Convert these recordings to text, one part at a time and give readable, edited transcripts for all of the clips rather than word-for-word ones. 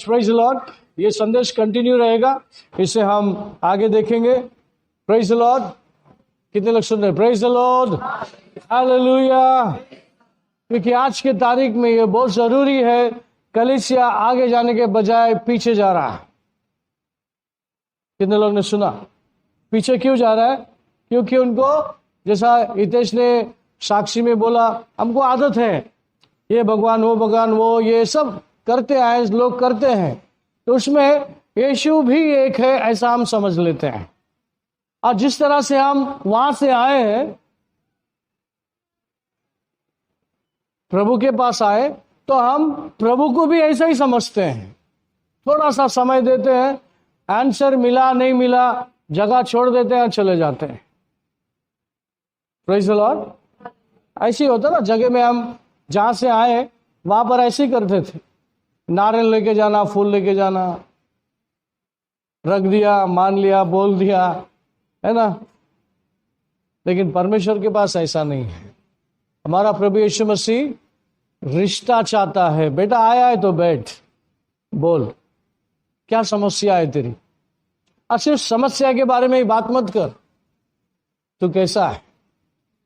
Praise the Lord. ये संदेश continue रहेगा, इसे हम आगे देखेंगे। Praise the Lord. कितने लोग सुन रहे हैं? Praise the Lord, hallelujah. क्योंकि आज के तारीख में ये बहुत जरूरी है। कलीसिया आगे जाने के बजाय पीछे जा रहा है। कितने लोग ने सुना? पीछे क्यों जा रहा है? क्योंकि उनको, जैसा हितेश ने साक्षी में बोला, हमको आदत है ये भगवान वो भगवान वो ये सब करते आए, लोग करते हैं, तो उसमें यीशु भी एक है ऐसा हम समझ लेते हैं। और जिस तरह से हम वहां से आए हैं, प्रभु के पास आए, तो हम प्रभु को भी ऐसा ही समझते हैं। थोड़ा सा समय देते हैं, आंसर मिला नहीं मिला, जगह छोड़ देते हैं, चले जाते हैं। Praise the Lord. ऐसे ही होता ना, जगह में हम जहां से आए वहां पर ऐसे ही करते थे। नारियल लेके जाना, फूल लेके जाना, रख दिया, मान लिया, बोल दिया, है ना। लेकिन परमेश्वर के पास ऐसा नहीं है। हमारा प्रभु यीशु मसीह रिश्ता चाहता है। बेटा आया है तो बैठ, बोल क्या समस्या है तेरी। और सिर्फ समस्या के बारे में ही बात मत कर। तू कैसा है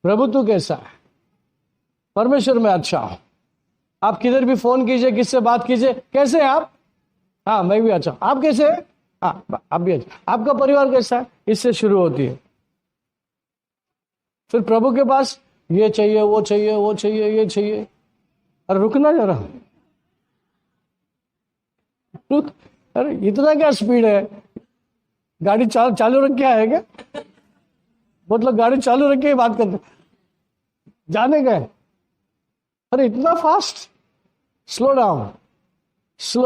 प्रभु, तू कैसा है? परमेश्वर में अच्छा हो। आप किधर भी फोन कीजिए, किससे बात कीजिए, कैसे हैं आप? हाँ मैं भी अच्छा। आप कैसे हैं? हाँ आप भी अच्छा। आपका परिवार कैसा है? इससे शुरू होती है। फिर प्रभु के पास ये चाहिए, वो चाहिए, वो चाहिए, ये चाहिए। अरे रुकना जरा, रुक। अरे इतना क्या स्पीड है? गाड़ी चालू रख के आए क्या? बहुत लोग गाड़ी चालू रख के बात करते, जाने गए। अरे इतना fast? Slow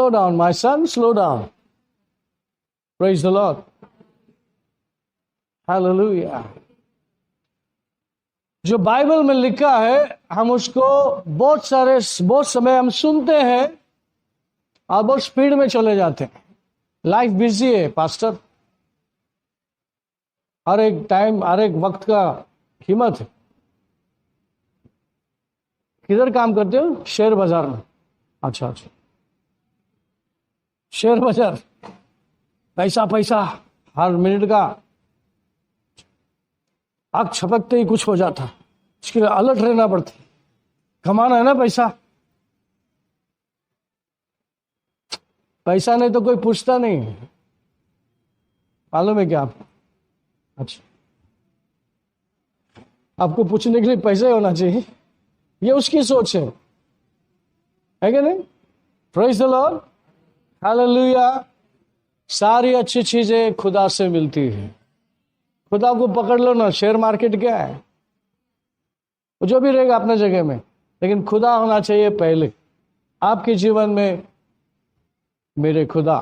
down my son, slow down. Praise the Lord, hallelujah. जो बाइबल में लिखा है, हम उसको बहुत समय हम सुनते हैं और बहुत स्पीड में चले जाते हैं। लाइफ बिजी है पास्टर, हर एक टाइम, हर एक वक्त का कीमत है। किधर काम करते हो? शेयर बाजार में। अच्छा, शेयर बाजार, पैसा पैसा, हर मिनट का आग छपकते ही कुछ हो जाता, इसके लिए अलर्ट रहना पड़ता। कमाना है ना पैसा। पैसा नहीं तो कोई पूछता नहीं, मालूम है क्या आपको? अच्छा, आपको पूछने के लिए पैसा होना चाहिए, ये उसकी सोच है क्या नहीं? Praise the Lord, hallelujah. सारी अच्छी चीजें खुदा से मिलती है। खुदा को पकड़ लो ना। शेयर मार्केट क्या है? वो जो भी रहेगा अपने जगह में, लेकिन खुदा होना चाहिए पहले आपके जीवन में। मेरे खुदा,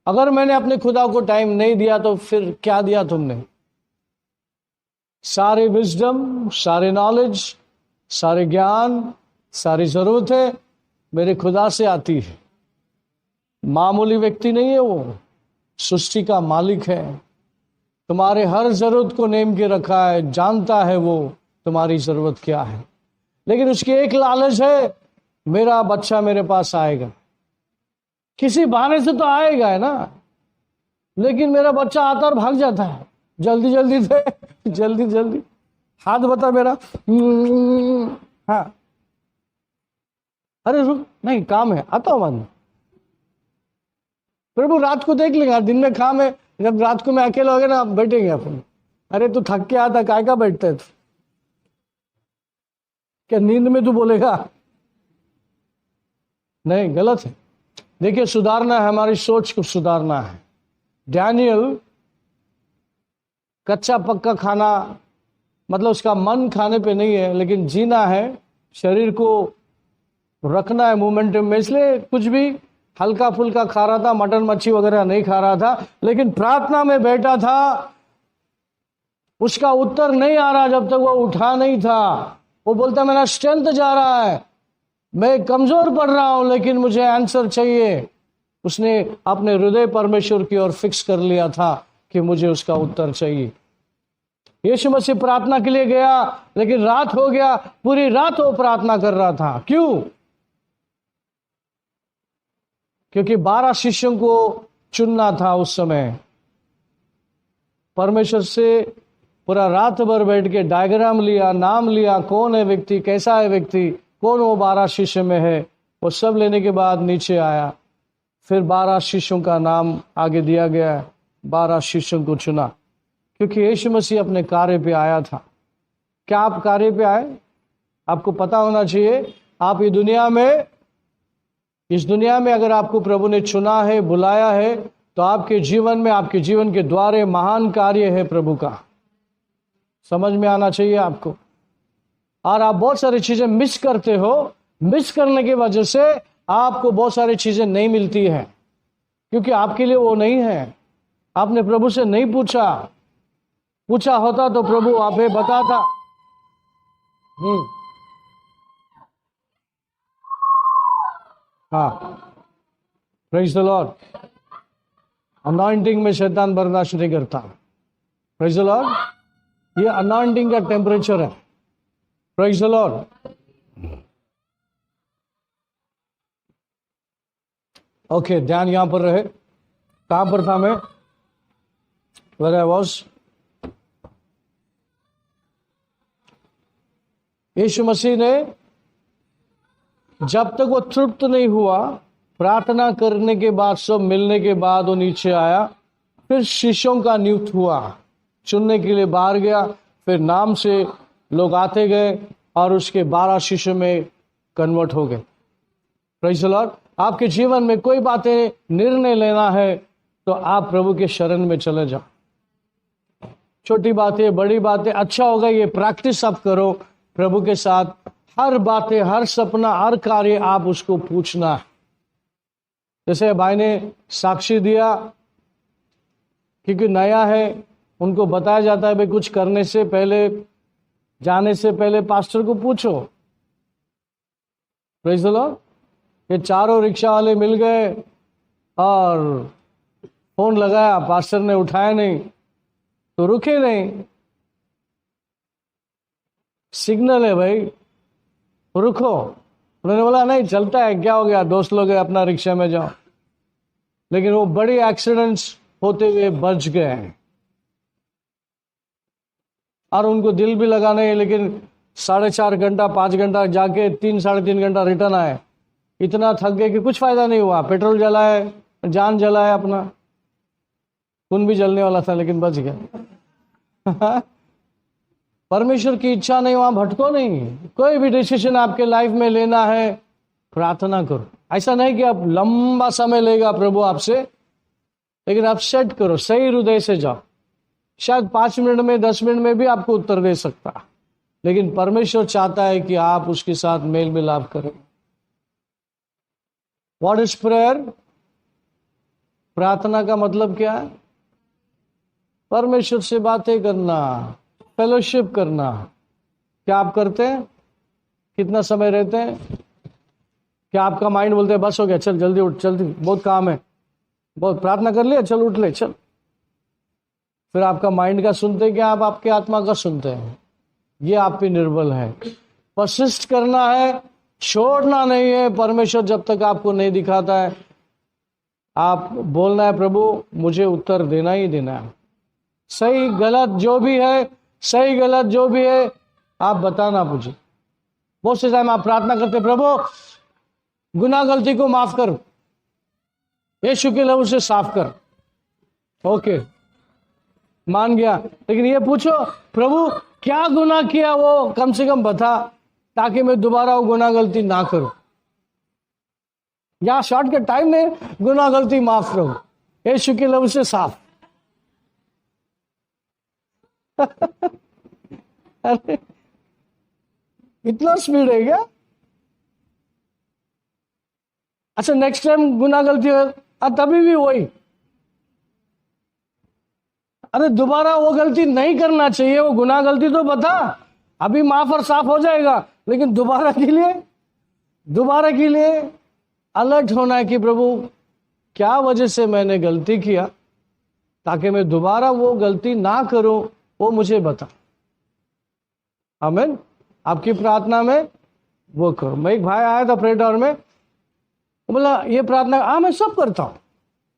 अगर मैंने अपने खुदा को टाइम नहीं दिया तो फिर क्या दिया तुमने? सारे विजडम, सारे नॉलेज, सारे ज्ञान, सारी जरूरतें मेरे खुदा से आती है। मामूली व्यक्ति नहीं है वो, सृष्टि का मालिक है। तुम्हारे हर जरूरत को नेम के रखा है, जानता है वो तुम्हारी जरूरत क्या है। लेकिन उसकी एक लालच है, मेरा बच्चा मेरे पास आएगा। किसी बहाने से तो आएगा है ना, लेकिन मेरा बच्चा आता और भाग जाता है। जल्दी जल्दी से, जल्दी जल्दी, हाथ बता मेरा। हाँ, अरे रुक, नहीं काम है, आता हूं मन। प्रभु रात को देख लेगा, दिन में काम है, जब रात को मैं अकेला हो गया ना, बैठेंगे अपन। अरे तू थक के आता, काय का बैठता है? क्या नींद में तू बोलेगा? नहीं, गलत है। देखिए, सुधारना है, हमारी सोच को सुधारना है। डैनियल कच्चा पक्का खाना, मतलब उसका मन खाने पे नहीं है, लेकिन जीना है, शरीर को रखना है मूवमेंट में। इसलिए कुछ भी हल्का फुल्का खा रहा था, मटन मच्छी वगैरह नहीं खा रहा था, लेकिन प्रार्थना में बैठा था। उसका उत्तर नहीं आ रहा जब तक वो उठा नहीं था। वो बोलता मेरा स्ट्रेंथ जा रहा है, मैं कमजोर पड़ रहा हूं, लेकिन मुझे आंसर चाहिए। उसने अपने हृदय परमेश्वर की ओर फिक्स कर लिया था कि मुझे उसका उत्तर चाहिए। यीशु मसीह प्रार्थना के लिए गया, लेकिन रात हो गया, पूरी रात वो प्रार्थना कर रहा था। क्यों? क्योंकि 12 शिष्यों को चुनना था उस समय। परमेश्वर से पूरा रात भर बैठ के डायग्राम लिया, नाम लिया, कौन है व्यक्ति, कैसा है व्यक्ति, कौन वो 12 शिष्य में है, वो सब लेने के बाद नीचे आया। फिर 12 शिष्यों का नाम आगे दिया गया, 12 शिष्यों को चुना, क्योंकि यीशु मसीह अपने कार्य पे आया था। क्या आप कार्य पे आए? आपको पता होना चाहिए, आप इस दुनिया में अगर आपको प्रभु ने चुना है, बुलाया है, तो आपके जीवन में, आपके जीवन के द्वारे महान कार्य है प्रभु का। समझ में आना चाहिए आपको। और आप बहुत सारी चीजें मिस करते हो, मिस करने की वजह से आपको बहुत सारी चीजें नहीं मिलती हैं, क्योंकि आपके लिए वो नहीं है। आपने प्रभु से नहीं पूछा होता तो प्रभु आपे बताता। हाँ, प्रेज द लॉर्ड। अनॉइंटिंग में शैतान बर्दाश्त नहीं करता। Praise the Lord. ये अनॉइंटिंग का टेम्परेचर है। Praise the Lord. ओके, ध्यान यहां पर रहे। कहां पर था मैं? Where I was? यीशु मसीह ने जब तक वो तृप्त नहीं हुआ, प्रार्थना करने के बाद, सब मिलने के बाद वो नीचे आया। फिर शिष्यों का नियुक्त हुआ, चुनने के लिए बाहर गया। फिर नाम से लोग आते गए और उसके 12 शिष्यों में कन्वर्ट हो गए। Praise the Lord. आपके जीवन में कोई बातें निर्णय लेना है तो आप प्रभु के शरण में चले जाओ। छोटी बातें, बड़ी बातें, अच्छा होगा ये प्रैक्टिस आप करो प्रभु के साथ। हर बातें, हर सपना, हर कार्य आप उसको पूछना। जैसे भाई ने साक्षी दिया, क्योंकि नया है, उनको बताया जाता है भाई कुछ करने से पहले, जाने से पहले पास्टर को पूछो। Praise the Lord. ये चारों रिक्शा वाले मिल गए और फोन लगाया, पास्टर ने उठाया नहीं तो रुके नहीं। सिग्नल है भाई, रुको। उन्होंने बोला नहीं चलता है, क्या हो गया, दोस्त लोग हैं, अपना रिक्शा में जाओ। लेकिन वो बड़ी एक्सीडेंट्स होते हुए बच गए हैं। और उनको दिल भी लगा नहीं, लेकिन 4.5 घंटा 5 घंटा जाके 3-3.5 घंटा रिटर्न आए। इतना थक गए कि कुछ फायदा नहीं हुआ। पेट्रोल जलाए, जान जलाए अपना, खून भी जलने वाला था लेकिन बच गया। परमेश्वर की इच्छा नहीं, वहां भटको नहीं। कोई भी डिसीजन आपके लाइफ में लेना है, प्रार्थना करो। ऐसा नहीं कि आप लंबा समय लेगा प्रभु आपसे, लेकिन आप सेट करो, सही हृदय से जाओ। शायद 5 मिनट में, 10 मिनट में भी आपको उत्तर दे सकता, लेकिन परमेश्वर चाहता है कि आप उसके साथ मेल मिलाप करें। What is prayer? प्रार्थना का मतलब क्या है? परमेश्वर से बातें करना, फेलोशिप करना। क्या आप करते हैं? कितना समय रहते हैं? क्या आपका माइंड बोलते हैं बस हो गया, चल जल्दी उठ, जल्दी बहुत काम है, बहुत प्रार्थना कर लिया, चल उठ ले, चल। फिर आपका माइंड का सुनते हैं कि आप आपके आत्मा का सुनते हैं? ये आप पे निर्बल है। परसिस्ट करना है, छोड़ना नहीं है। परमेश्वर जब तक आपको नहीं दिखाता है, आप बोलना है प्रभु मुझे उत्तर देना ही देना है। सही गलत जो भी है, सही गलत जो भी है आप बताना मुझे। बहुत से टाइम आप प्रार्थना करते प्रभु गुनाह गलती को माफ कर, यीशु के लहू से साफ कर। ओके, मान गया। लेकिन ये पूछो प्रभु क्या गुनाह किया वो कम से कम बता, ताकि मैं दोबारा वो गुनाह गलती ना करूं। या शॉर्ट के टाइम में गुनाह गलती माफ करो, यीशु के लहू से साफ। अरे इतना स्पीड है क्या? अच्छा, नेक्स्ट टाइम गुनाह गलती हो तभी भी वही। अरे दोबारा वो गलती नहीं करना चाहिए। वो गुनाह गलती तो बता, अभी माफ और साफ हो जाएगा, लेकिन दोबारा के लिए अलर्ट होना है कि प्रभु क्या वजह से मैंने गलती किया, ताकि मैं दोबारा वो गलती ना करूं, वो मुझे बता। आमीन। आपकी प्रार्थना में वो करो। मैं एक भाई आया था प्रेटर में, बोला ये प्रार्थना, हाँ मैं सब करता हूँ।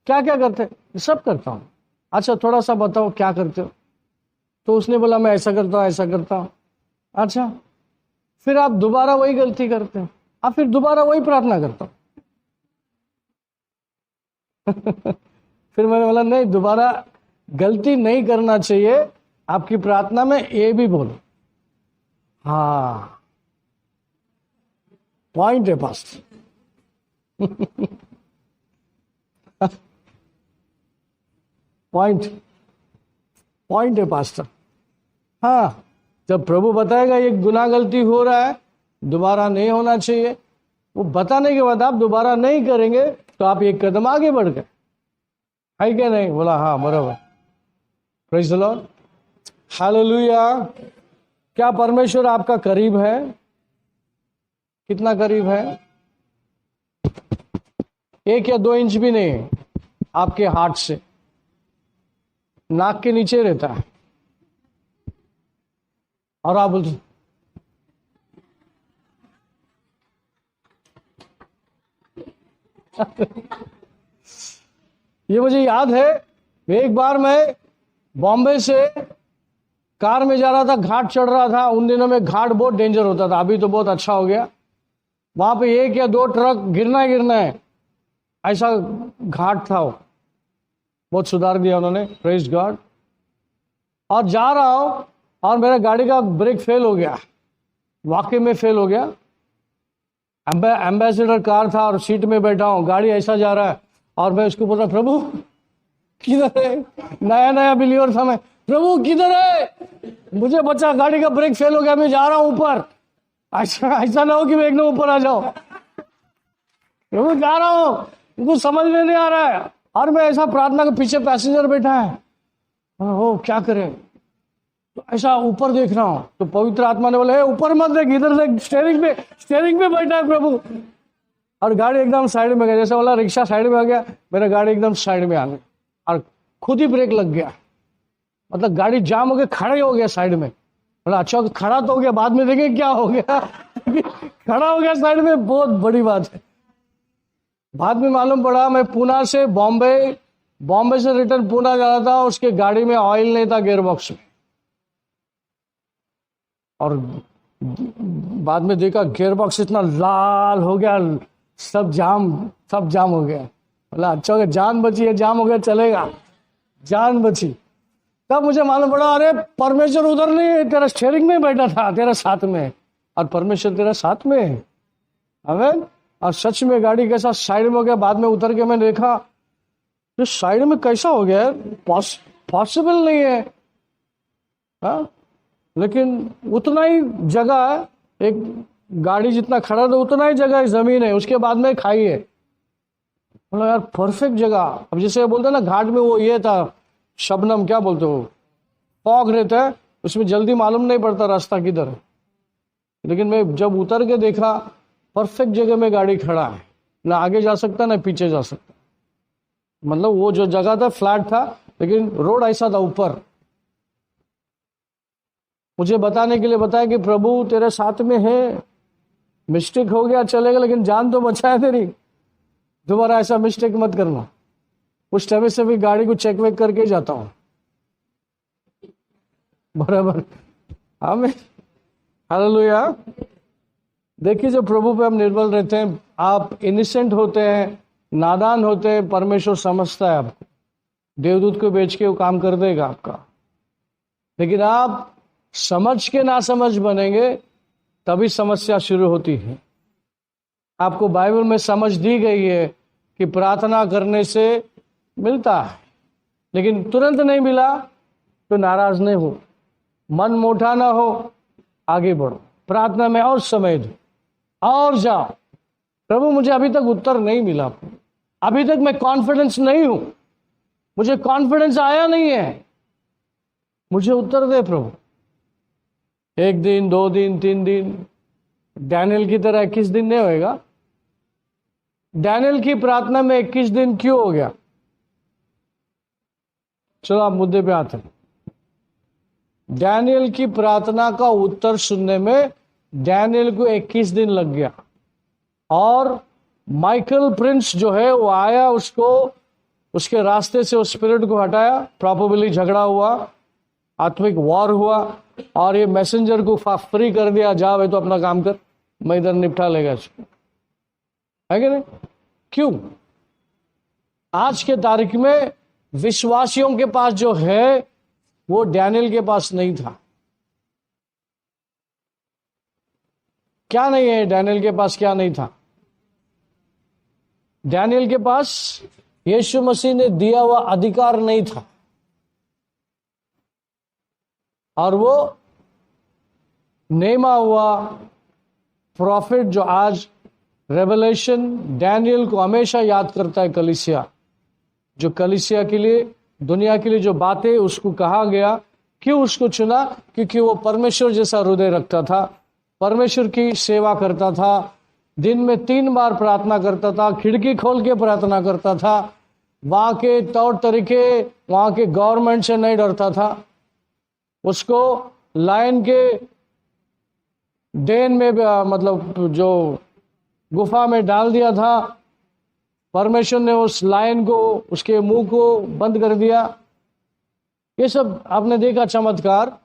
क्या क्या करते? सब करता हूँ। अच्छा थोड़ा सा बताओ क्या करते हो? तो उसने बोला मैं ऐसा करता हूँ, ऐसा करता हूँ। अच्छा फिर आप दोबारा वही गलती करते हो, आप फिर दोबारा वही प्रार्थना करता हूँ। फिर मैंने बोला नहीं, दोबारा गलती नहीं करना चाहिए, आपकी प्रार्थना में ये भी बोलो। हाँ पॉइंट है पास। पॉइंट पॉइंट है पास्टर। हाँ जब प्रभु बताएगा ये गुनाह गलती हो रहा है, दोबारा नहीं होना चाहिए, वो बताने के बाद आप दोबारा नहीं करेंगे तो आप एक कदम आगे बढ़ गए, है क्या नहीं? बोला हाँ बराबर। Praise the Lord, hallelujah. क्या परमेश्वर आपका करीब है? कितना करीब है? 1 या 2 इंच भी नहीं, आपके हाथ से नाक के नीचे रहता है। और आप बोलते ये मुझे याद है, एक बार मैं बॉम्बे से कार में जा रहा था, घाट चढ़ रहा था। उन दिनों में घाट बहुत डेंजर होता था, अभी तो बहुत अच्छा हो गया। वहां पे 1 या 2 ट्रक गिरना है, ऐसा घाट था वो। बहुत सुधार दिया उन्होंने, प्रेज गॉड। और जा रहा हूं और मेरा गाड़ी का ब्रेक फेल हो गया, वाकई में फेल हो गया। एम्बेसडर कार था और सीट में बैठा हूं, गाड़ी ऐसा जा रहा है और मैं उसको बोल रहा प्रभु किधर है? नया नया बिलीवर था मैं, प्रभु किधर है? मुझे बचा, गाड़ी का ब्रेक फेल हो गया, मैं जा रहा हूं ऊपर। ऐसा ना हो कि मैं एकदम ऊपर आ जाऊं। प्रभु जा रहा हूं, कुछ समझ में नहीं आ रहा है। और मैं ऐसा प्रार्थना के पीछे पैसेंजर बैठा है, ओ क्या करें? तो ऐसा ऊपर देख रहा हूं तो पवित्र आत्मा ने बोला ऊपर मत देख, इधर देख, स्टेयरिंग पे बैठा है प्रभु। और गाड़ी एकदम साइड में गई, जैसे बोला रिक्शा साइड में आ गया, मेरा गाड़ी एकदम साइड में आ गई और खुद ही ब्रेक लग गया। मतलब गाड़ी जाम हो गया, खड़ा ही हो गया साइड में। बोला अच्छा खड़ा तो हो गया, बाद में देखें क्या हो गया। खड़ा हो गया साइड में, बहुत बड़ी बात है। बाद में मालूम पड़ा मैं पूना से बॉम्बे से रिटर्न पूना जा रहा था, उसके गाड़ी में ऑयल नहीं था गियर बॉक्स में। और बाद में देखा गियर बॉक्स इतना लाल हो गया, सब जाम हो गया। बोला अच्छा हो गया, जान बची है, जाम हो गया चलेगा, जान बची। तब मुझे मालूम पड़ा अरे परमेश्वर उधर नहीं, तेरा स्टीयरिंग में बैठा था, तेरा साथ में, और परमेश्वर तेरा साथ में है। आमीन। और सच में गाड़ी कैसा साइड में हो गया, बाद में उतर के मैंने देखा तो साइड में कैसा हो गया, पॉसिबल नहीं है। हाँ लेकिन उतना ही जगह है, एक गाड़ी जितना खड़ा था उतना ही जगह जमीन है, उसके बाद में खाई है। बोला यार परफेक्ट जगह। अब जैसे बोलते हैं ना घाट में वो ये था शबनम, क्या बोलते हो, फॉग रहता है, उसमें जल्दी मालूम नहीं पड़ता रास्ता किधर है। लेकिन मैं जब उतर के देखा परफेक्ट जगह में गाड़ी खड़ा है, ना आगे जा सकता ना पीछे जा सकता। मतलब वो जो जगह था फ्लैट था, लेकिन रोड ऐसा था ऊपर। मुझे बताने के लिए बताया कि प्रभु तेरे साथ में है, मिस्टेक हो गया चलेगा, लेकिन जान तो बचा है तेरी, दोबारा ऐसा मिस्टेक मत करना। उस टाइम से भी गाड़ी को चेक वेक करके जाता हूं, बराबर। हमें हालेलुया। देखिए जब प्रभु पे हम निर्भर रहते हैं, आप इनिसेंट होते हैं, नादान होते हैं, परमेश्वर समझता है आपको, देवदूत को बेच के वो काम कर देगा आपका। लेकिन आप समझ के ना समझ बनेंगे तभी समस्या शुरू होती है। आपको बाइबल में समझ दी गई है कि प्रार्थना करने से मिलता है, लेकिन तुरंत नहीं मिला तो नाराज नहीं हो, मन मोटा ना हो, आगे बढ़ो प्रार्थना में और समय दो और जाओ। प्रभु मुझे अभी तक उत्तर नहीं मिला, अभी तक मैं कॉन्फिडेंस नहीं हूं, मुझे कॉन्फिडेंस आया नहीं है, मुझे उत्तर दे प्रभु। 1 दिन 2 दिन 3 दिन, डैनियल की तरह 21 दिन नहीं होएगा। डैनियल की प्रार्थना में 21 दिन क्यों हो गया? चलो आप मुद्दे पे आते हैं। डैनियल की प्रार्थना का उत्तर सुनने में डैनियल को 21 दिन लग गया, और माइकल प्रिंस जो है वो आया, उसको उसके रास्ते से उस स्पिरिट को हटाया, प्रॉबेबली झगड़ा हुआ, आत्मिक वॉर हुआ, और ये मैसेंजर को फ्री कर दिया, जा भाई तो अपना काम कर, मैं इधर निपटा लेगा इसको, है कि नहीं? क्यों? आज के तारीख में विश्वासियों के पास जो है वो डैनियल के पास नहीं था। क्या नहीं है डैनियल के पास? क्या नहीं था डैनियल के पास? यीशु मसीह ने दिया हुआ अधिकार नहीं था, और वो नेमा हुआ प्रॉफिट जो आज रेवलेशन डैनियल को हमेशा याद करता है कलीसिया, जो कलीसिया के लिए, दुनिया के लिए जो बातें उसको कहा गया। क्यों उसको चुना? क्योंकि वो परमेश्वर जैसा हृदय रखता था, परमेश्वर की सेवा करता था, दिन में 3 बार प्रार्थना करता था, खिड़की खोल के प्रार्थना करता था, वहाँ के तौर तरीके, वहाँ के गवर्नमेंट से नहीं डरता था। उसको लायन के डेन में मतलब जो गुफा में डाल दिया था, परमेश्वर ने उस लायन को, उसके मुंह को बंद कर दिया। ये सब आपने देखा चमत्कार।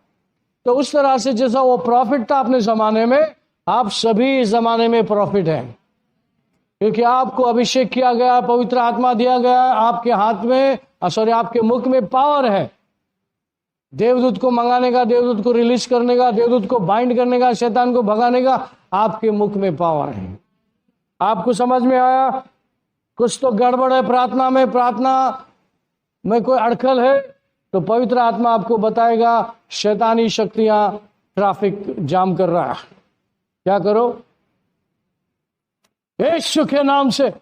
तो उस तरह से जैसा वो प्रॉफिट था अपने जमाने में, आप सभी इस जमाने में प्रॉफिट हैं, क्योंकि आपको अभिषेक किया गया, पवित्र आत्मा दिया गया, आपके हाथ में आपके मुख में पावर है देवदूत को मंगाने का, देवदूत को रिलीज करने का, देवदूत को बाइंड करने का, शैतान को भगाने का, आपके मुख में पावर है। आपको समझ में आया? कुछ तो गड़बड़ है प्रार्थना में कोई अड़खल है, तो पवित्र आत्मा आपको बताएगा शैतानी शक्तियां ट्रैफिक जाम कर रहा है। क्या करो? यीशु के नाम से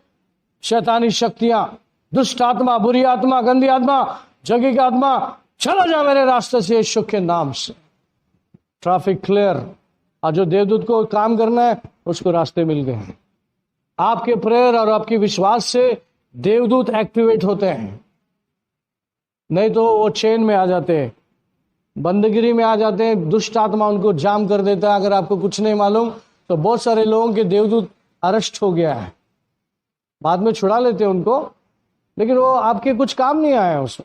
शैतानी शक्तियां, दुष्ट आत्मा, बुरी आत्मा, गंदी आत्मा, जगी की आत्मा, चला जा मेरे रास्ते से यीशु के नाम से। Traffic clear. और जो देवदूत को काम करना है उसको रास्ते मिल गए। आपके प्रेयर और आपके विश्वास से देवदूत एक्टिवेट होते हैं, नहीं तो वो चेन में आ जाते हैं, बंदगिरी में आ जाते हैं, दुष्ट आत्मा उनको जाम कर देता है। अगर आपको कुछ नहीं मालूम तो बहुत सारे लोगों के देवदूत अरेस्ट हो गया है, बाद में छुड़ा लेते हैं उनको, लेकिन वो आपके कुछ काम नहीं आया, उस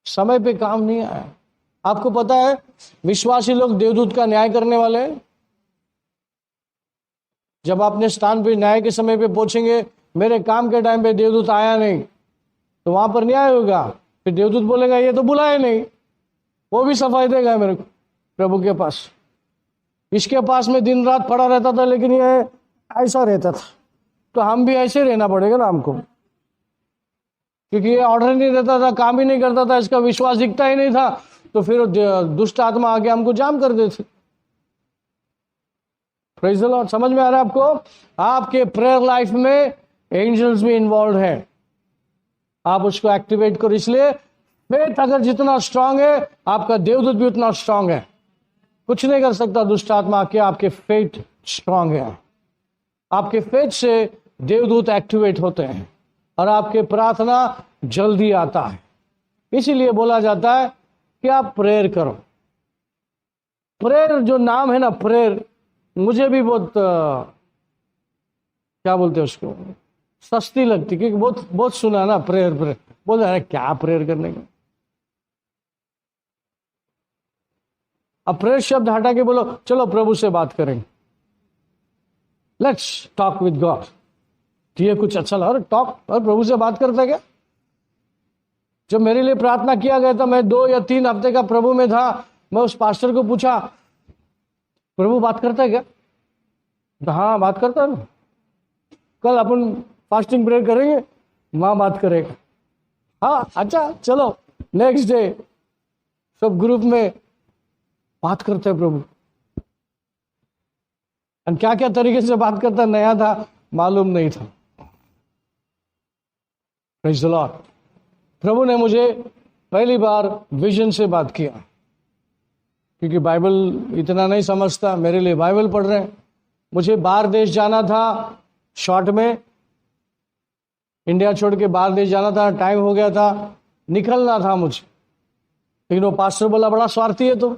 समय पे काम नहीं आया। आपको पता है विश्वासी लोग देवदूत का न्याय करने वाले हैं। जब अपने स्थान पे न्याय के समय पे पूछेंगे मेरे काम के टाइम पे देवदूत आया नहीं, तो वहां पर न्याय होगा। फिर देवदूत बोलेगा ये तो बुलाया नहीं, वो भी सफाई देगा मेरे को प्रभु के पास। इसके पास में दिन रात पड़ा रहता था, लेकिन ये ऐसा रहता था, तो हम भी ऐसे रहना पड़ेगा ना हमको, क्योंकि ये ऑर्डर नहीं देता था, काम ही नहीं करता था, इसका विश्वास दिखता ही नहीं था, तो फिर दुष्ट आत्मा आके हमको जाम कर देती। Praise the Lord. समझ में आ रहा है आपको? आपके प्रेयर लाइफ में एंजल्स भी इन्वॉल्व है, आप उसको एक्टिवेट करो। इसलिए फेथ अगर जितना स्ट्रांग है, आपका देवदूत भी उतना स्ट्रांग है। कुछ नहीं कर सकता दुष्ट आत्मा के, आपके फेथ स्ट्रांग है। आपके फेथ से देवदूत एक्टिवेट होते हैं और आपके प्रार्थना जल्दी आता है। इसीलिए बोला जाता है कि आप प्रेयर करो। प्रेयर जो नाम है ना, प्रेयर, मुझे भी बहुत क्या बोलते हैं उसको, सस्ती लगती, क्योंकि बहुत सुना ना प्रेयर बोल रहे क्या प्रेयर करने का। अब प्रेयर शब्द हटा के बोलो चलो प्रभु से बात करेंगे, लेट्स टॉक विद गॉड। तो ये कुछ अच्छा लगा, टॉक और प्रभु से बात करता क्या? जब मेरे लिए प्रार्थना किया गया था, मैं 2 या 3 हफ्ते का प्रभु में था, मैं उस पास्टर को पूछा प्रभु बात करता है क्या? तो हाँ बात करता है ना, कल अपन फास्टिंग प्रेयर करेंगे, वहां बात करेगा। हाँ अच्छा चलो, नेक्स्ट डे सब ग्रुप में बात करते हैं प्रभु। और क्या क्या तरीके से बात करता, नया था, मालूम नहीं था। Praise the Lord. प्रभु ने मुझे पहली बार विजन से बात किया, क्योंकि बाइबल इतना नहीं समझता, मेरे लिए बाइबल पढ़ रहे हैं। मुझे बाहर देश जाना था, शॉर्ट में इंडिया छोड़ के बाहर देश जाना था, टाइम हो गया था, निकलना था मुझे। लेकिन वो पास्टर बोला बड़ा स्वार्थी है तुम।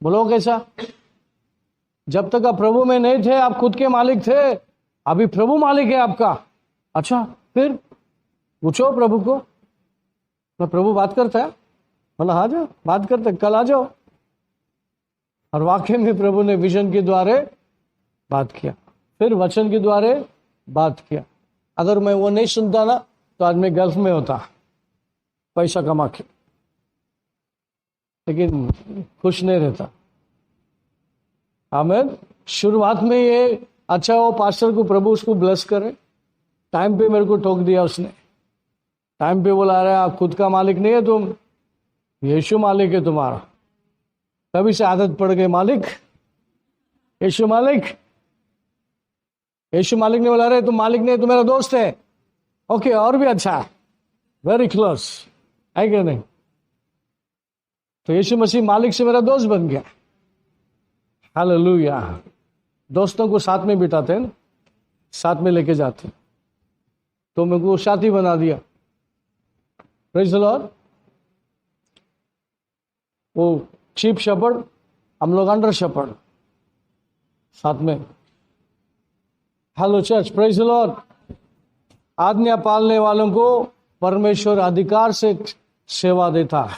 बोलो कैसा? जब तक आप प्रभु में नहीं थे आप खुद के मालिक थे, अभी प्रभु मालिक है आपका। अच्छा, फिर पूछो प्रभु को। तो प्रभु बात करता है, बोला आ जाओ, बात करते, कल आ जाओ। और वाकई में प्रभु ने विजन के द्वारे बात किया, फिर वचन के द्वारे बात किया। अगर मैं वो नहीं सुनता ना तो आज मैं गल्फ में होता पैसा कमा के, लेकिन खुश नहीं रहता। आमीन। शुरुआत में ये अच्छा हो पास्टर को प्रभु उसको ब्लेस करे, टाइम पे मेरे को टोक दिया उसने, टाइम पे बोला रहा आप खुद का मालिक नहीं है तुम, यीशु मालिक है तुम्हारा। तभी से आदत पड़ गई, मालिक यीशु मालिक। यीशु मालिक ने बोला रहे तुम मालिक नहीं, तुम मेरा दोस्त है। ओके, और भी अच्छा, वेरी क्लोज, है क्या नहीं? तो यीशु मसीह मालिक से मेरा दोस्त बन गया। हालेलुया। दोस्तों को साथ में बिठाते हैं, साथ में लेके जाते हैं, तो मेरे को साथी बना दिया। Praise the Lord. वो चीफ शेपर्ड, हम लोग अंडर शेपर्ड साथ में। Hello church, praise the Lord. आज्ञा पालने वालों को परमेश्वर अधिकार से सेवा देता है।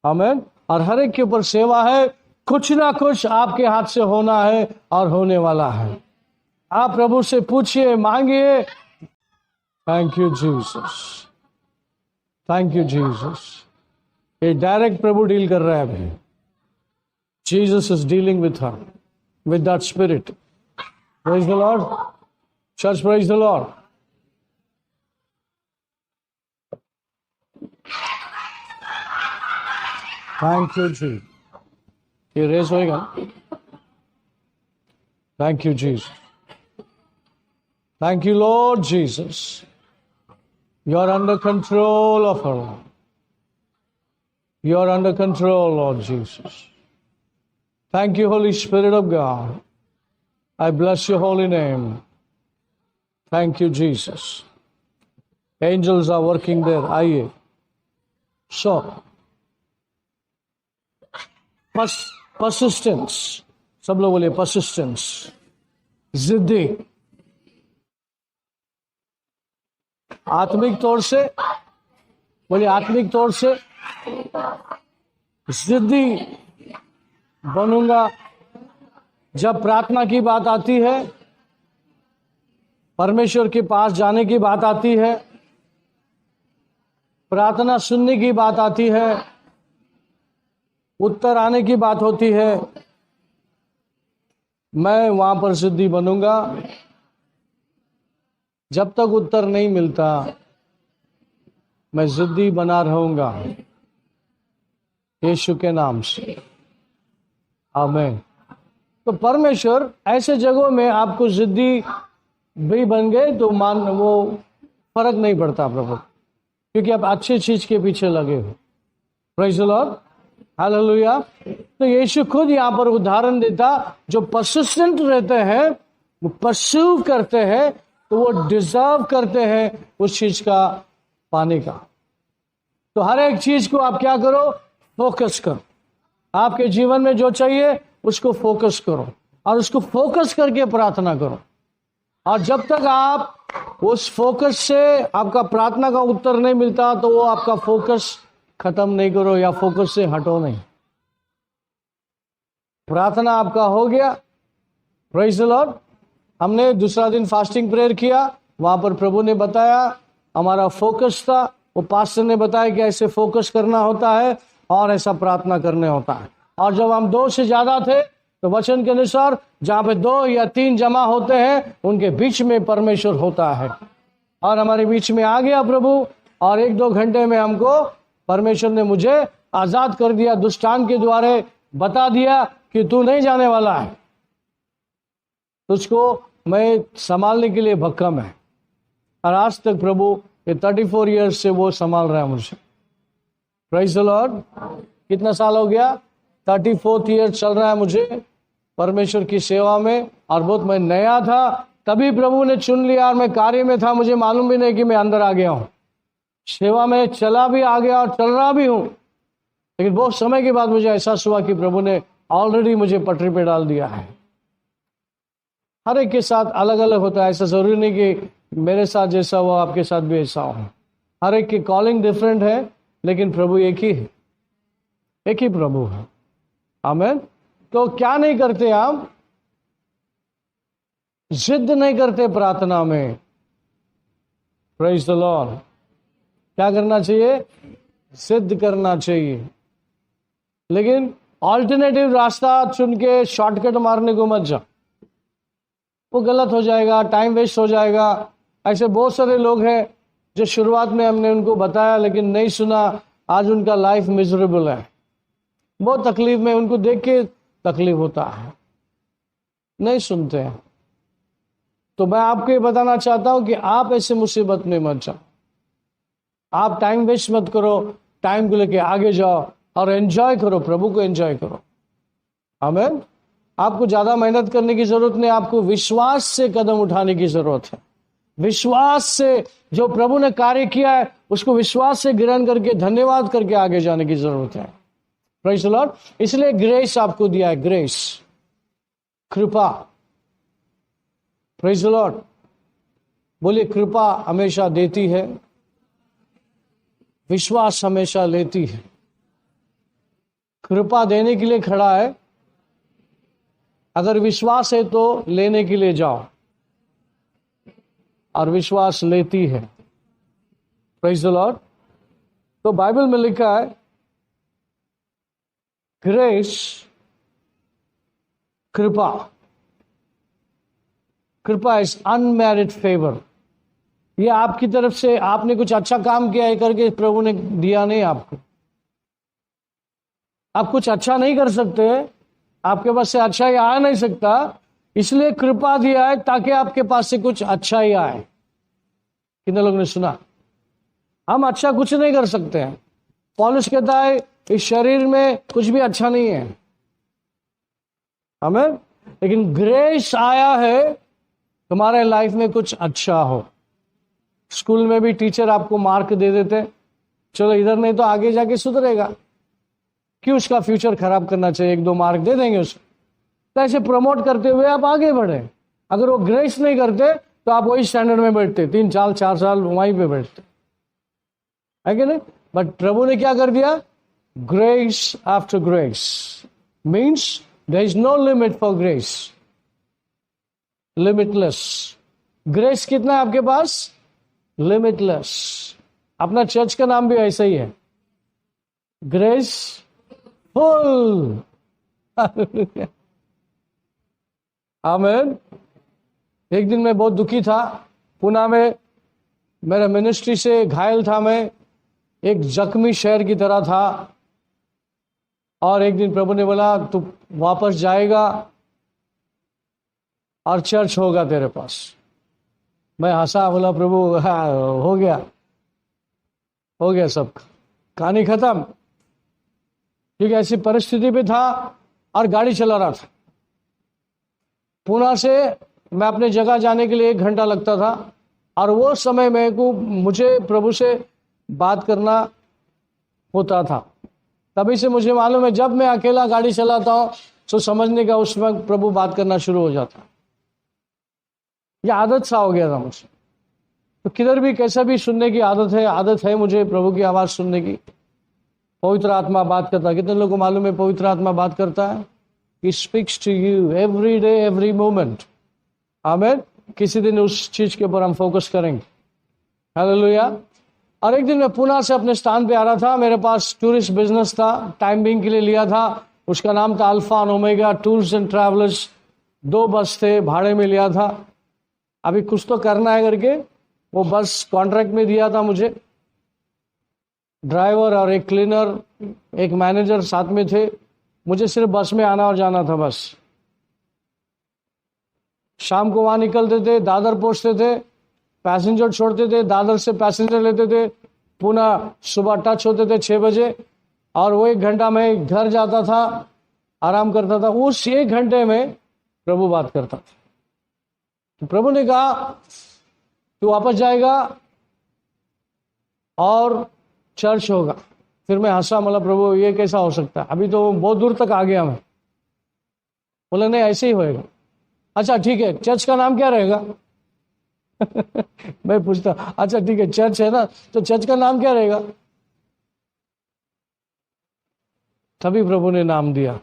आमीन। और हर एक के ऊपर सेवा है, कुछ ना कुछ आपके हाथ से होना है और होने वाला है। आप प्रभु से पूछिए, मांगिए। Thank you Jesus, thank you Jesus. ये डायरेक्ट प्रभु डील कर रहा है अभी। Jesus is dealing with her, with that spirit. Praise the Lord church, praise the Lord. Thank you ji. ये रेस होएगा। Thank you Jesus, thank you Lord Jesus. You are under control of her. You are under control, Lord Jesus. Thank you, Holy Spirit of God. I bless your holy name. Thank you, Jesus. Angels are working there. आइए। So, persistence. सब लोग बोलिए persistence. जिद्दी। आत्मिक तौर से बोलिए, आत्मिक तौर से जिद्दी बनूंगा। जब प्रार्थना की बात आती है, परमेश्वर के पास जाने की बात आती है, प्रार्थना सुनने की बात आती है, उत्तर आने की बात होती है, मैं वहां पर जिद्दी बनूंगा। जब तक उत्तर नहीं मिलता मैं जिद्दी बना रहूंगा, यीशु के नाम से। आमीन। तो परमेश्वर ऐसे जगहों में आपको जिद्दी भी बन गए तो वो फर्क नहीं पड़ता प्रभु, क्योंकि आप अच्छी चीज के पीछे लगे हो। Praise the Lord, hallelujah. तो यीशु खुद यहाँ पर उदाहरण देता, जो परसिस्टेंट रहते हैं, वो परस्यू करते हैं, तो वो डिजर्व करते हैं उस चीज का पाने का। तो हर एक चीज को आप क्या करो, फोकस करो। आपके जीवन में जो चाहिए उसको फोकस करो और उसको फोकस करके प्रार्थना करो। और जब तक आप उस फोकस से आपका प्रार्थना का उत्तर नहीं मिलता तो वो आपका फोकस खत्म नहीं करो या फोकस से हटो नहीं। प्रार्थना आपका हो गया, प्रेज़ द लॉर्ड। हमने दूसरा दिन फास्टिंग प्रेयर किया, वहां पर प्रभु ने बताया, हमारा फोकस था, वो पास्टर ने बताया कि ऐसे फोकस करना होता है और ऐसा प्रार्थना करने होता है। और जब हम 2 से ज्यादा थे तो वचन के अनुसार जहां पे 2 या 3 जमा होते हैं उनके बीच में परमेश्वर होता है। और हमारे बीच में आ गया प्रभु, और 1-2 घंटे में हमको परमेश्वर ने मुझे आजाद कर दिया, दुष्टान के द्वारे बता दिया कि तू नहीं जाने वाला है, तुझको मैं संभालने के लिए भक्कम है। और आज तक प्रभु ये 34 ईयर्स से वो संभाल रहा है मुझे। Praise the Lord. कितना साल हो गया? 34th ईयर चल रहा है मुझे परमेश्वर की सेवा में। और बहुत मैं नया था, तभी प्रभु ने चुन लिया और मैं कार्य में था, मुझे मालूम भी नहीं कि मैं अंदर आ गया हूँ। सेवा में चला भी आ गया और चल रहा भी हूँ, लेकिन बहुत समय के बाद मुझे एहसास हुआ कि प्रभु ने ऑलरेडी मुझे पटरी पे डाल दिया है। हर एक के साथ अलग अलग होता है, ऐसा जरूरी नहीं कि मेरे साथ जैसा हुआ आपके साथ भी ऐसा हो। हर एक की कॉलिंग डिफरेंट है, लेकिन प्रभु एक ही है, एक ही प्रभु है। आमीन। तो क्या नहीं करते आप? जिद नहीं करते प्रार्थना में। Praise the Lord. क्या करना चाहिए? जिद करना चाहिए। लेकिन ऑल्टरनेटिव रास्ता चुन के शॉर्टकट मारने को मत जाओ, वो गलत हो जाएगा, टाइम वेस्ट हो जाएगा। ऐसे बहुत सारे लोग हैं जो शुरुआत में हमने उनको बताया लेकिन नहीं सुना, आज उनका लाइफ मिजरेबल है, बहुत तकलीफ में, उनको देख के तकलीफ होता है, नहीं सुनते हैं। तो मैं आपको ये बताना चाहता हूं कि आप ऐसे मुसीबत में मत जाओ। आप टाइम वेस्ट मत करो, टाइम को लेके आगे जाओ और एंजॉय करो, प्रभु को एंजॉय करो। आमीन। आपको ज्यादा मेहनत करने की जरूरत नहीं, आपको विश्वास से कदम उठाने की जरूरत है। विश्वास से जो प्रभु ने कार्य किया है उसको विश्वास से ग्रहण करके धन्यवाद करके आगे जाने की जरूरत है। Praise the Lord. इसलिए ग्रेस आपको दिया है, ग्रेस, कृपा। Praise the Lord. बोलिए, कृपा हमेशा देती है, विश्वास हमेशा लेती है। कृपा देने के लिए खड़ा है, अगर विश्वास है तो लेने के लिए जाओ, और विश्वास लेती है। Praise the Lord. तो बाइबल में लिखा है ग्रेस, कृपा। कृपा इज अनमेरिट फेवर। ये आपकी तरफ से आपने कुछ अच्छा काम किया है करके प्रभु ने दिया नहीं आपको। आप कुछ अच्छा नहीं कर सकते, आपके पास से अच्छा ही आ नहीं सकता, इसलिए कृपा दिया है ताकि आपके पास से कुछ अच्छा ही आए। कितने लोगों ने सुना? हम अच्छा कुछ नहीं कर सकते हैं। पौलुस कहता है इस शरीर में कुछ भी अच्छा नहीं है, हमें, लेकिन ग्रेस आया है तुम्हारे लाइफ में कुछ अच्छा हो। स्कूल में भी टीचर आपको मार्क दे देते, चलो इधर नहीं तो आगे जाके सुधरेगा, क्यों उसका फ्यूचर खराब करना चाहिए, 1-2 मार्क दे देंगे उसको। तो ऐसे प्रमोट करते हुए आप आगे बढ़े। अगर वो ग्रेस नहीं करते तो आप वही स्टैंडर्ड में बैठते, 3 साल 4 साल वहीं पे बैठते, है कि नहीं? बट प्रभु ने क्या कर दिया? Grace after grace means there is no limit for grace, limitless. Grace कितना है आपके पास? लिमिटलेस। अपना चर्च का नाम भी ऐसा ही है, ग्रेस फुल। आमीन। एक दिन मैं बहुत दुखी था, पुणे में मेरा मिनिस्ट्री से घायल था, मैं एक जख्मी शहर की तरह था। और एक दिन प्रभु ने बोला तू वापस जाएगा और चर्च होगा तेरे पास। मैं हंसा, बोला प्रभु हाँ, हो गया सब, कहानी खत्म। क्योंकि ऐसी परिस्थिति पे था और गाड़ी चला रहा था। पुणे से मैं अपने जगह जाने के लिए 1 घंटा लगता था, और वो समय मुझे प्रभु से बात करना होता था। तभी से मुझे मालूम है जब मैं अकेला गाड़ी चलाता हूँ तो समझने का उस वक्त प्रभु बात करना शुरू हो जाता। ये आदत सा हो गया था मुझे। तो किधर भी कैसा भी सुनने की आदत है मुझे प्रभु की आवाज़ सुनने की। पवित्र आत्मा बात करता है। कितने लोगों को मालूम है पवित्र आत्मा बात करता है? He speaks to you every day, every moment. आमीन। किसी दिन उस चीज के ऊपर हम फोकस करेंगे। हालेलुया। और एक दिन मैं पुणे से अपने स्थान पे आ रहा था, मेरे पास टूरिस्ट बिजनेस था, टाइम बिंग के लिए लिया था, उसका नाम था alpha and omega tours and travellers. 2 बस थे, भाड़े में लिया था। अभी कुछ तो करना है करके वो बस कॉन्ट्रैक्ट में दिया था मुझे। ड्राइवर और एक क्लीनर, एक मैनेजर साथ में थे। मुझे सिर्फ बस में आना और जाना था बस। शाम को वहां निकलते थे, दादर पहुंचते थे, पैसेंजर छोड़ते थे, दादर से पैसेंजर लेते थे, पुनः सुबह टच होते थे 6 बजे, और वो 1 घंटा में घर जाता था, आराम करता था। उस 1 घंटे में प्रभु बात करता था। तो प्रभु ने कहा तू वापस जाएगा और चर्च होगा। फिर मैं हंसा, मतलब प्रभु ये कैसा हो सकता है, अभी तो बहुत दूर तक आ गया मैं। बोले नहीं ऐसे ही होएगा। अच्छा ठीक है, चर्च का नाम क्या रहेगा? मैं पूछता, अच्छा ठीक है, चर्च है ना, तो चर्च का नाम क्या रहेगा? तभी प्रभु ने नाम दिया।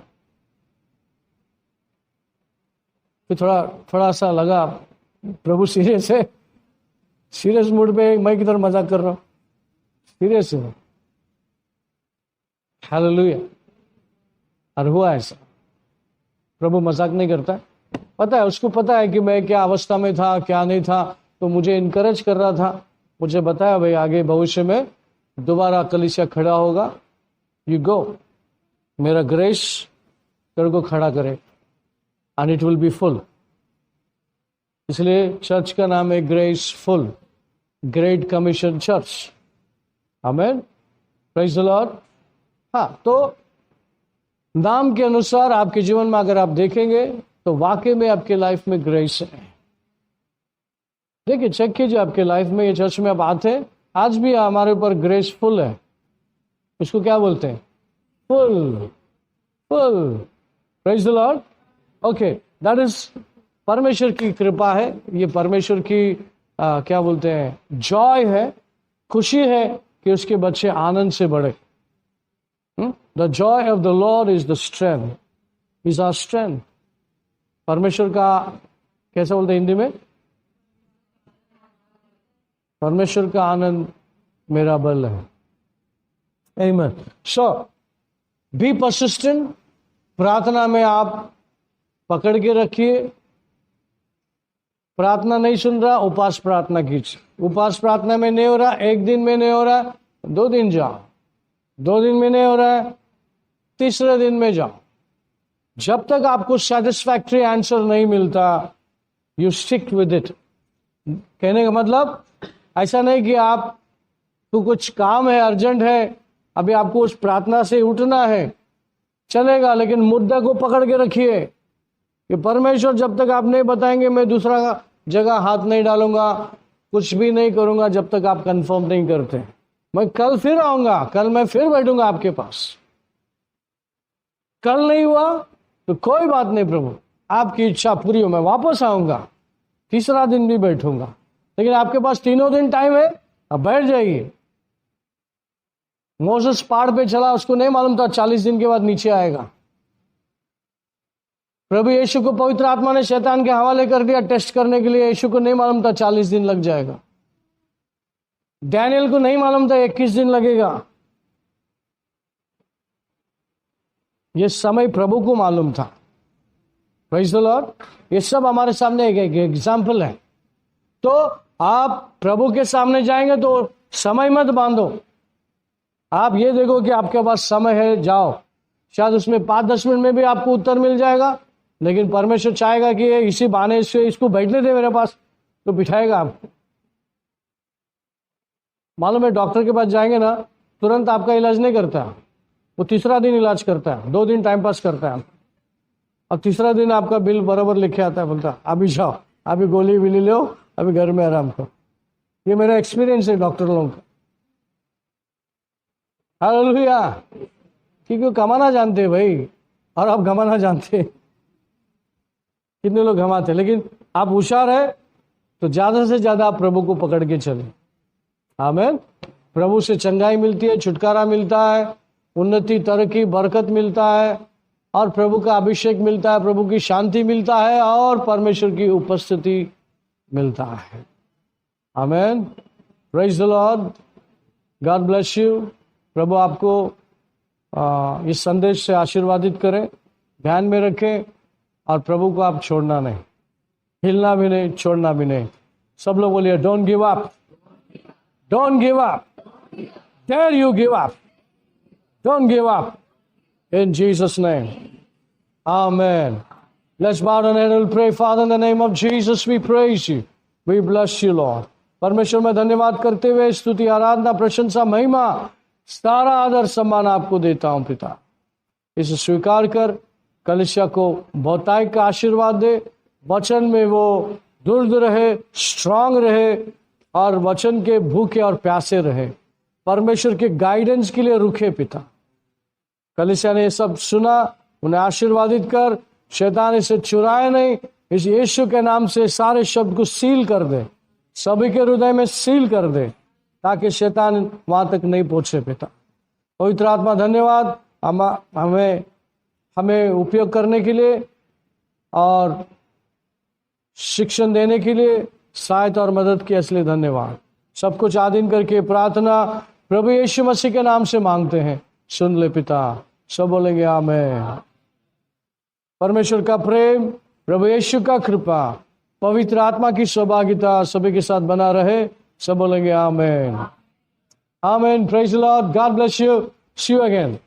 फिर थोड़ा सा लगा प्रभु सीरियस है, सीरियस मूड पे मैं किधर मजाक कर रहा हूं, सीरियस है। हालेलुया। और हुआ ऐसा, प्रभु मजाक नहीं करता, पता है उसको, पता है कि मैं क्या अवस्था में था क्या नहीं था, तो मुझे इनकरेज कर रहा था, मुझे बताया भाई आगे भविष्य में दोबारा कलीसिया खड़ा होगा, यू गो, मेरा ग्रेस तेरे को खड़ा करे and it will be full. इसलिए चर्च का नाम है grace full, great commission church. Amen, praise the Lord. हाँ, तो नाम के अनुसार आपके जीवन में अगर आप देखेंगे तो वाकई में आपके लाइफ में ग्रेस है। देखिए, चेक कीजिए आपके लाइफ में, ये चर्च में आप आते हैं, आज भी हमारे ऊपर ग्रेस फुल है। इसको क्या बोलते हैं? Full, full. Praise the Lord. Okay, that is परमेश्वर की कृपा है, ये परमेश्वर की क्या बोलते हैं, जॉय है, खुशी है कि उसके बच्चे आनंद से बढ़े। The joy of the Lord is the strength, is our strength. परमेश्वर का कैसे बोलते हैं हिंदी में? परमेश्वर का आनंद मेरा बल है। आमीन। सो बी परसिस्टेंट, प्रार्थना में आप पकड़ के रखिए। प्रार्थना नहीं सुन रहा, उपवास प्रार्थना कीजिए। उपवास प्रार्थना में नहीं हो रहा, एक दिन में नहीं हो रहा, 2 दिन जाओ। 2 दिन में नहीं हो रहा है, तीसरे दिन में जाओ। जब तक आपको सेटिस्फैक्ट्री आंसर नहीं मिलता, यू स्टिक विद इट। कहने का मतलब ऐसा नहीं कि आप तो कुछ काम है, अर्जेंट है, अभी आपको उस प्रार्थना से उठना है, चलेगा, लेकिन मुद्दा को पकड़ के रखिए कि परमेश्वर जब तक आप नहीं बताएंगे मैं दूसरा जगह हाथ नहीं डालूंगा, कुछ भी नहीं करूंगा जब तक आप कंफर्म नहीं करते। मैं कल फिर आऊंगा, कल मैं फिर बैठूंगा आपके पास। कल नहीं हुआ तो कोई बात नहीं प्रभु, आपकी इच्छा पूरी हो, मैं वापस आऊंगा, तीसरा दिन भी बैठूंगा। लेकिन आपके पास 3 दिन टाइम है, अब बैठ जाइए। मोसेस पहाड़ पे चला, उसको नहीं मालूम था 40 दिन के बाद नीचे आएगा। प्रभु यीशु को पवित्र आत्मा ने शैतान के हवाले कर दिया टेस्ट करने के लिए, यीशु को नहीं मालूम था 40 दिन लग जाएगा। डैनियल को नहीं मालूम था 21 दिन लगेगा। ये समय प्रभु को मालूम था। Praise the Lord. ये सब हमारे सामने एक एग्जाम्पल है। तो आप प्रभु के सामने जाएंगे तो समय मत बांधो, आप ये देखो कि आपके पास समय है, जाओ। शायद उसमें 5-10 मिनट में भी आपको उत्तर मिल जाएगा, लेकिन परमेश्वर चाहेगा कि इसी बहाने से इसको बैठने दे मेरे पास, तो बिठाएगा आपको। मालूम है, डॉक्टर के पास जाएंगे ना, तुरंत आपका इलाज नहीं करता, वो तीसरा दिन इलाज करता है, 2 दिन टाइम पास करता है, अब तीसरा दिन आपका बिल बराबर लिखे आता है, बोलता अभी जाओ, अभी गोली भी लो, अभी घर में आराम करो। ये मेरा एक्सपीरियंस है डॉक्टर लोगों का। हालेलुया। क्योंकि कमाना जानते हैं भाई, और आप कमाना जानते हैं। कितने लोग कमाते, लेकिन आप होशियार है तो ज्यादा से ज्यादा आप प्रभु को पकड़ के चले। आमीन। प्रभु से चंगाई मिलती है, छुटकारा मिलता है, उन्नति, तरक्की, बरकत मिलता है, और प्रभु का अभिषेक मिलता है, प्रभु की शांति मिलता है, और परमेश्वर की उपस्थिति मिलता है। आमीन। Praise the Lord. God bless you. प्रभु आपको इस संदेश से आशीर्वादित करें, ध्यान में रखें, और प्रभु को आप छोड़ना नहीं, हिलना भी नहीं, छोड़ना भी नहीं। सब लोग बोलिए don't give up, don't give up, dare you give up, don't give up, in Jesus name, amen. Let's bow down and we'll pray. Father, in the name of Jesus, we praise you. We bless you, Lord. परमेश्वर में धन्यवाद करते हुए स्तुति, आराधना, प्रशंसा, महिमा, सारा आदर सम्मान आपको देता हूं पिता। इसे स्वीकार कर कलीसिया को बहुतायत का आशीर्वाद दे, वचन में वो दृढ़ रहे, स्ट्रांग रहे, और वचन के भूखे और प्यासे रहे, परमेश्वर के गाइडेंस के लिए रुके पिता। कलीसिया ने ये सब सुना, उन्हें आशीर्वादित कर, शैतान इसे चुराए नहीं, इस यीशु के नाम से सारे शब्द को सील कर दे, सभी के हृदय में सील कर दे ताकि शैतान वहां तक नहीं पहुंचे। पिता पवित्र आत्मा धन्यवाद हमें उपयोग करने के लिए और शिक्षण देने के लिए, सहायता और मदद की असली धन्यवाद। सब कुछ आधीन करके प्रार्थना प्रभु यीशु मसीह के नाम से मांगते हैं, सुन ले पिता। सब बोलेंगे आमीन। परमेश्वर का प्रेम, प्रभु यीशु का कृपा, पवित्र आत्मा की सहभागिता सभी के साथ बना रहे। सब बोलेंगे आमीन। आमीन। Praise the Lord. God bless you. See you again.